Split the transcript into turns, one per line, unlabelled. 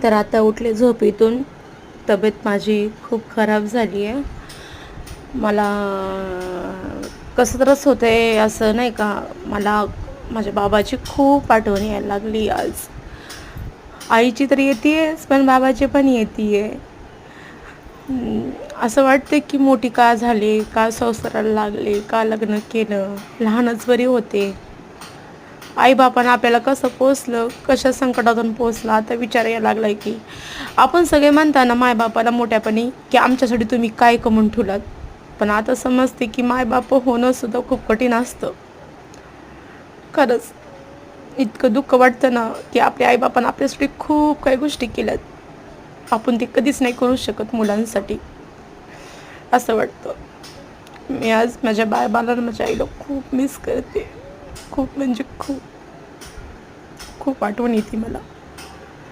तर आता उठले झोपेतून. तब्येत माझी खूप खराब झाली आहे. मला कसं तरच होतं आहे, असं नाही का. मला माझ्या बाबाची खूप आठवण यायला लागली आज. आईची तर येते आहेच, पण बाबाची पण येते आहे. असं वाटतं की मोठी का झाले, का संसाराला लागले, का लग्न केलं, लहानच बरी होते. आई-बापानं आपल्याला कसं पोसलं, कशा संकटातून पोसलं, आता विचार यायला लागलाय की आपण सगळे म्हणताना मायबापाला मोठ्यापणी की आमच्यासाठी तुम्ही काय कमवून ठेवलात. पण आता समजते की मायबाप होणं सुद्धा खूप कठीण असतं. खरंच इतकं दुःख वाटतं ना की आपल्या आईबापानं आपल्यासाठी खूप काही गोष्टी केल्यात. आपण ते कधीच नाही करू शकत मुलांसाठी, असं वाटतं. मी आज माझ्या बाळाला आणि माझ्या आईला खूप मिस करते. खूप म्हणजे खूप. खूप आठवण येते मला.